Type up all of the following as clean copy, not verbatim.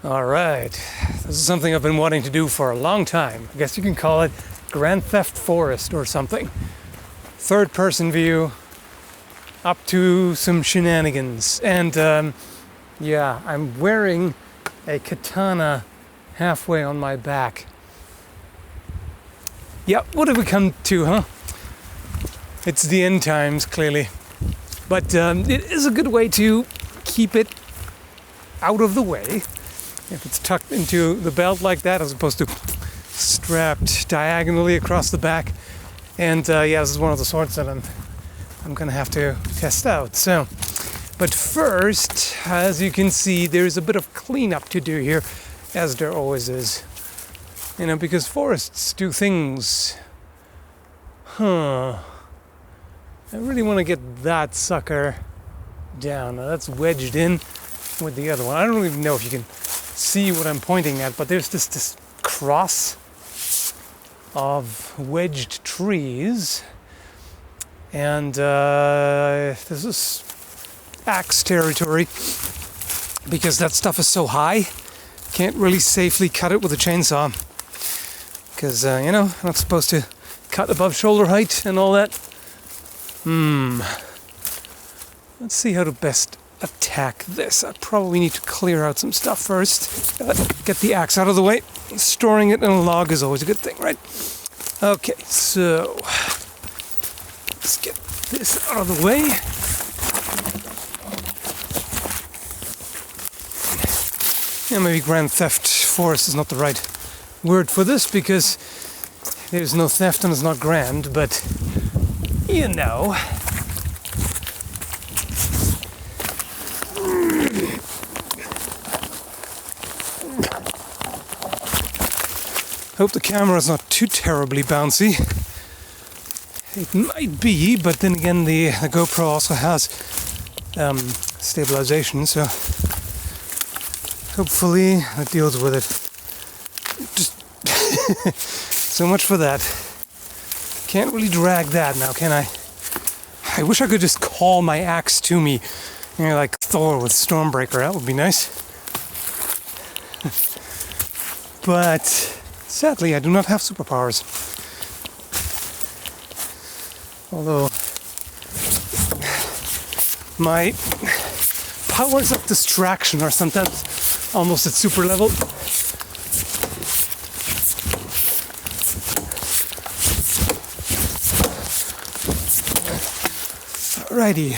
Alright, this is something I've been wanting to do for a long time. I guess you can call it Grand Theft Forest or something. Third person view, up to some shenanigans. And yeah, I'm wearing a katana halfway on my back. Yeah, what have we come to, huh? It's the end times, clearly. But it is a good way to keep it out of the way. If it's tucked into the belt like that, as opposed to strapped diagonally across the back. And yeah, this is one of the swords that I'm gonna have to test out. So, but first, as you can see, there's a bit of cleanup to do here, as there always is. You know, because forests do things. I really want to get that sucker down. Now that's wedged in with the other one. I don't even know if you can see what I'm pointing at, but there's this cross of wedged trees, and this is axe territory because that stuff is so high. Can't really safely cut it with a chainsaw because you know, I'm not supposed to cut above shoulder height and all that. Let's see how to best attack this. I probably need to clear out some stuff first. Get the axe out of the way. Storing it in a log is always a good thing, right? Okay, so let's get this out of the way. Yeah, maybe Grand Theft Forest is not the right word for this because there's no theft and it's not grand, but you know. Hope the camera is not too terribly bouncy. It might be, but then again the Gopro also has stabilization, so hopefully that deals with it. Just so much for that. Can't really drag that now, can I? I wish I could just call my axe to me, you know, like Thor with Stormbreaker. That would be nice. But sadly, I do not have superpowers. Although my powers of distraction are sometimes almost at super level. Alrighty.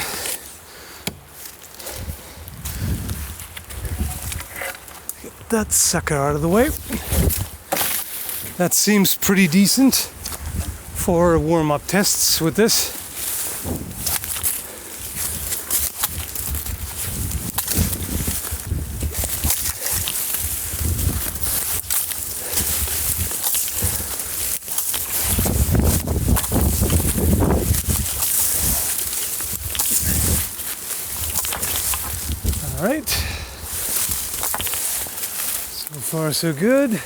Get that sucker out of the way. That seems pretty decent for warm-up tests with this. All right. So far, so good.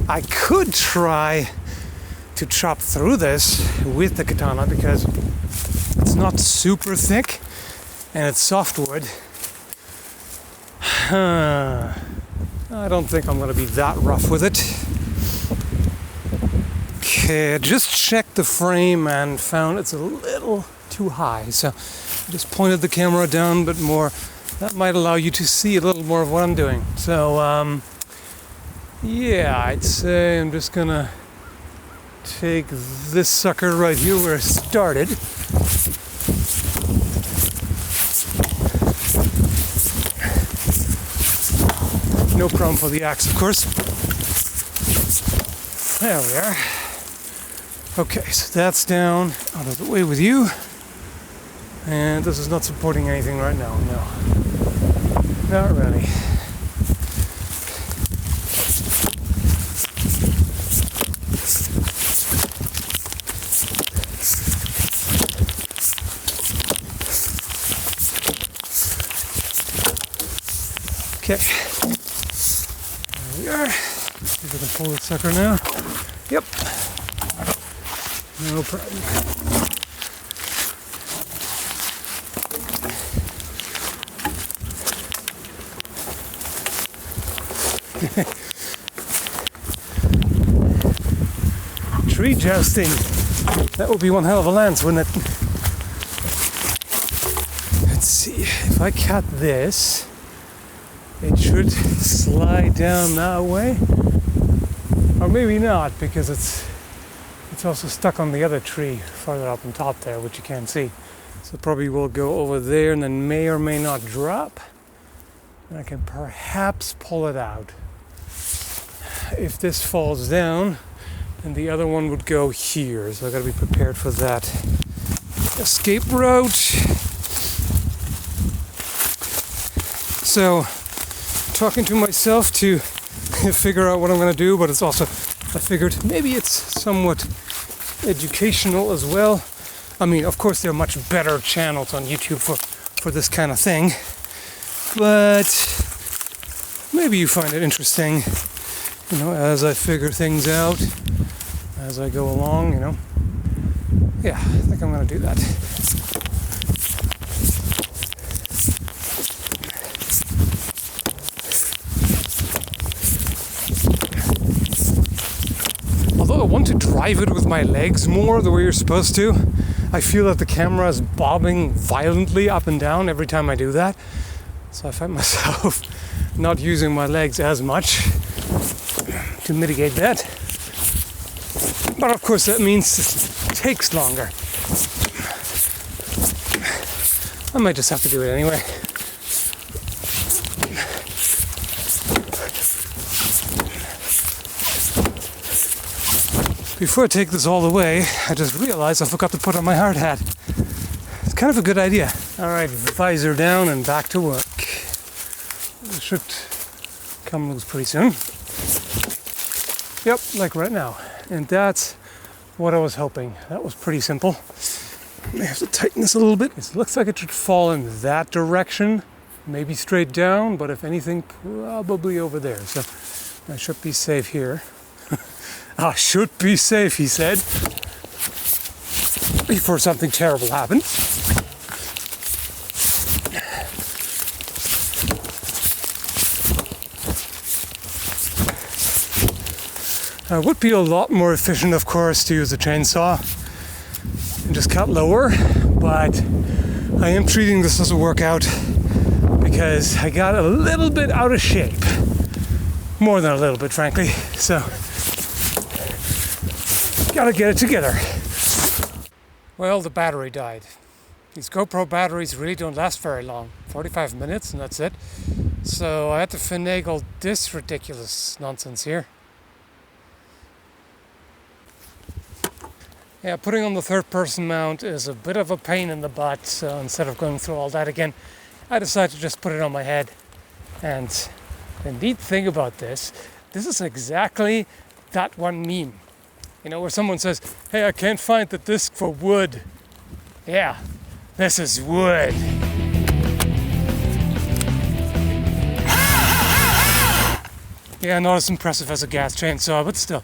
I could try to chop through this with the katana because it's not super thick and it's softwood. I don't think I'm going to be that rough with it. Okay, I just checked the frame and found it's a little too high, so I just pointed the camera down a bit more. That might allow you to see a little more of what I'm doing. So, yeah, I'd say I'm just gonna take this sucker right here where I started. No problem for the axe, of course. There we are. Okay, so that's down, out of the way with you. And this is not supporting anything right now, no. Not really. Okay, there we are. See if I can pull this sucker now. Yep. No problem. Tree jousting. That would be one hell of a lance, wouldn't it? Let's see. If I cut this, it should slide down that way. Or maybe not, because it's also stuck on the other tree farther up on top there, which you can't see. So probably will go over there and then may or may not drop. And I can perhaps pull it out. If this falls down, then the other one would go here. So I gotta be prepared for that. Escape route. So, talking to myself to figure out what I'm gonna do, but it's also, I figured maybe it's somewhat educational as well. I mean, of course, there are much better channels on YouTube for this kind of thing, but maybe you find it interesting, you know, as I figure things out, as I go along, you know. Yeah, I think I'm gonna do that. Although I want to drive it with my legs more the way you're supposed to, I feel that the camera is bobbing violently up and down every time I do that. So I find myself not using my legs as much to mitigate that. But of course that means it takes longer. I might just have to do it anyway. Before I take this all the way, I just realized I forgot to put on my hard hat. It's kind of a good idea. Alright, visor down and back to work. It should come loose pretty soon. Yep, like right now. And that's what I was hoping. That was pretty simple. I may have to tighten this a little bit. It looks like it should fall in that direction. Maybe straight down, but if anything, probably over there. So I should be safe here. I should be safe, he said, before something terrible happens. It would be a lot more efficient, of course, to use a chainsaw and just cut lower, but I am treating this as a workout because I got a little bit out of shape. More than a little bit, frankly, so gotta get it together. Well, the battery died. These GoPro batteries really don't last very long. 45 minutes and that's it. So I had to finagle this ridiculous nonsense here. Yeah, putting on the third person mount is a bit of a pain in the butt, so instead of going through all that again, I decided to just put it on my head. And the neat thing about this is exactly that one meme. You know, where someone says, hey, I can't find the disc for wood. Yeah, this is wood. Yeah, not as impressive as a gas chainsaw, but still.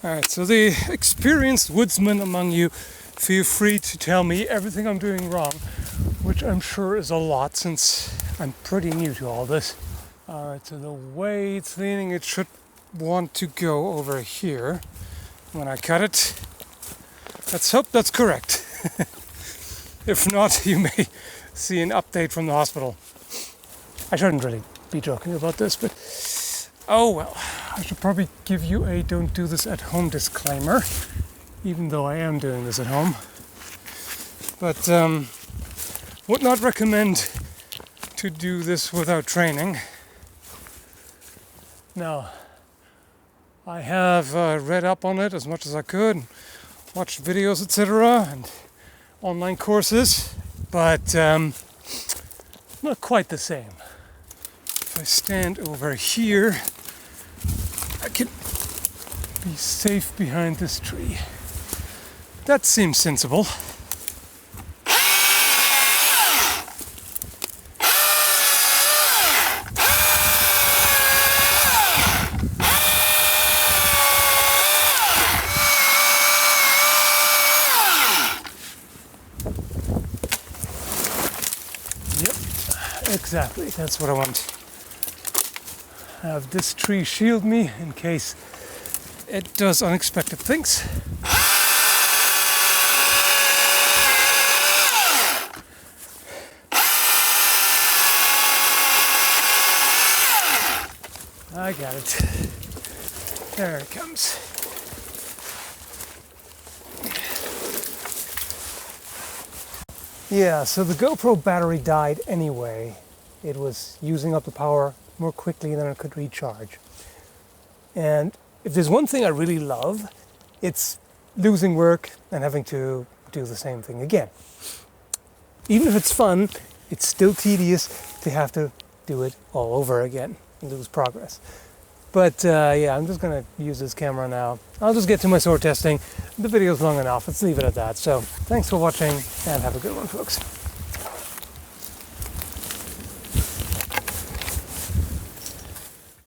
Alright, so the experienced woodsman among you, feel free to tell me everything I'm doing wrong, which I'm sure is a lot since I'm pretty new to all this. Alright, so the way it's leaning, it should want to go over here when I cut it. Let's hope that's correct. If not, you may see an update from the hospital. I shouldn't really be joking about this, but oh well. I should probably give you a don't do this at home disclaimer, even though I am doing this at home. But would not recommend to do this without training. Now, I have read up on it as much as I could, watched videos, etc., and online courses, but not quite the same. If I stand over here, I can be safe behind this tree. That seems sensible. Exactly, that's what I want. Have this tree shield me in case it does unexpected things. I got it. There it comes. Yeah, so the GoPro battery died anyway. It was using up the power more quickly than it could recharge. And if there's one thing I really love, it's losing work and having to do the same thing again. Even if it's fun, it's still tedious to have to do it all over again and lose progress. But yeah, I'm just going to use this camera now. I'll just get to my sword testing. The video's long enough. Let's leave it at that. So thanks for watching and have a good one, folks.